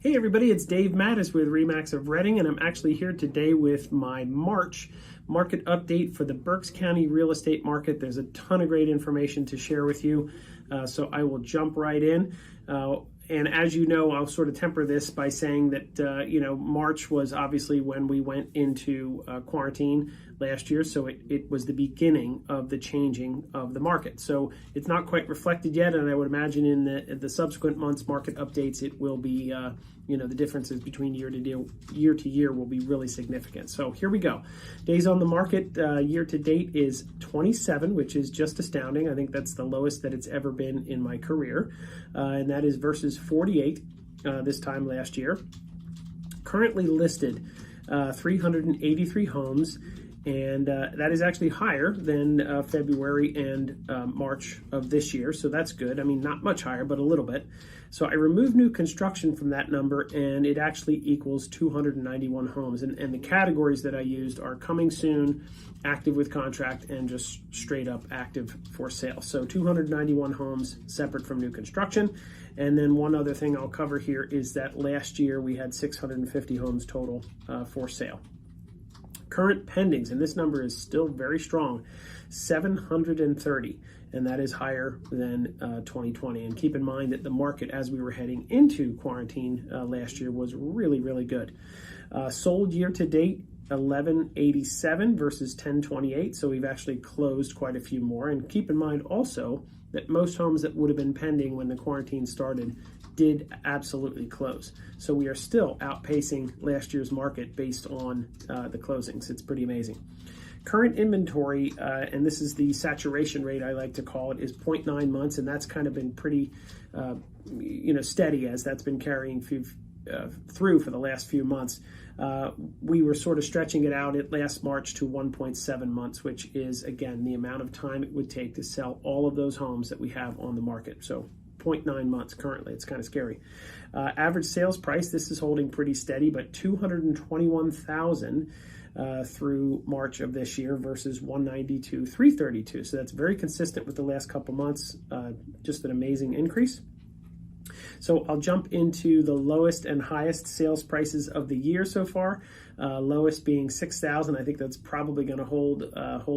Hey everybody, it's Dave Mattis with Remax of Reading, and I'm actually here today with my March market update for the Berks County real estate market. There's a ton of great information to share with you, so I will jump right in. And as you know, I'll sort of temper this by saying that, March was obviously when we went into quarantine last year, so it was the beginning of the changing of the market. So it's not quite reflected yet, and I would imagine in the subsequent months' market updates, it will be, the differences between year to year will be really significant. So here we go. Days on the market year to date is 27, which is just astounding. I think that's the lowest that it's ever been in my career, and that is versus 48 this time last year. Currently listed 383 homes, and that is actually higher than February and March of this year, so that's good. I mean, not much higher, but a little bit. So I removed new construction from that number, and it actually equals 291 homes. And the categories that I used are coming soon, active with contract, and just straight up active for sale. So 291 homes separate from new construction. And then one other thing I'll cover here is that last year we had 650 homes total for sale. Current pendings, and this number is still very strong, 730, and that is higher than 2020. And keep in mind that the market, as we were heading into quarantine last year, was really, really good. Sold year to date, 1187 versus 1028, so we've actually closed quite a few more. And keep in mind also that most homes that would have been pending when the quarantine started did absolutely close. So we are still outpacing last year's market based on the closings. It's pretty amazing. Current inventory, and this is the saturation rate I like to call it, is 0.9 months, and that's kind of been pretty steady as that's been carrying through for the last few months. We were sort of stretching it out at last March to 1.7 months, which is, again, the amount of time it would take to sell all of those homes that we have on the market. So 0.9 months currently. It's kind of scary. Average sales price, this is holding pretty steady, but $221,000 through March of this year versus $192,000, $332,000. So that's very consistent with the last couple months. Just an amazing increase. So I'll jump into the lowest and highest sales prices of the year so far. Lowest being $6,000. I think that's probably going to hold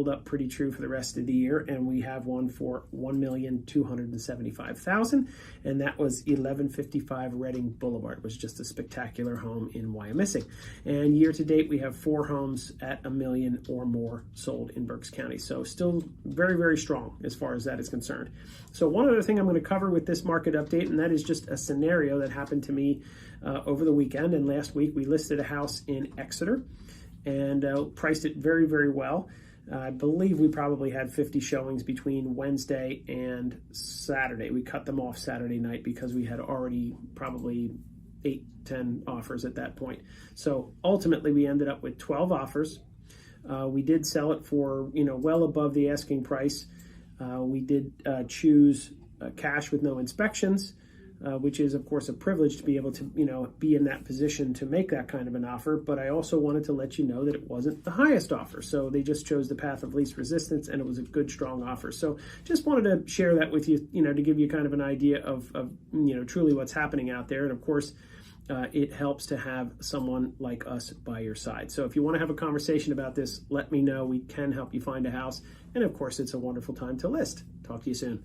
up pretty true for the rest of the year. And we have one for $1,275,000, and that was 1155 Reading Boulevard. It was just a spectacular home in Wyomissing. And year to date, we have 4 homes at $1 million or more sold in Berks County. So still very, very strong as far as that is concerned. So one other thing I'm going to cover with this market update, and that is just a scenario that happened to me over the weekend. And last week we listed a house in Exeter and priced it very, very well. I believe we probably had 50 showings between Wednesday and Saturday. We cut them off Saturday night because we had already probably 8-10 offers at that point. So ultimately we ended up with 12 offers. We did sell it for well above the asking price. We did choose cash with no inspections, which is, of course, a privilege to be able to, be in that position to make that kind of an offer. But I also wanted to let you know that it wasn't the highest offer. So they just chose the path of least resistance, and it was a good, strong offer. So just wanted to share that with you, to give you kind of an idea of truly what's happening out there. And of course, it helps to have someone like us by your side. So if you want to have a conversation about this, let me know. We can help you find a house. And of course, it's a wonderful time to list. Talk to you soon.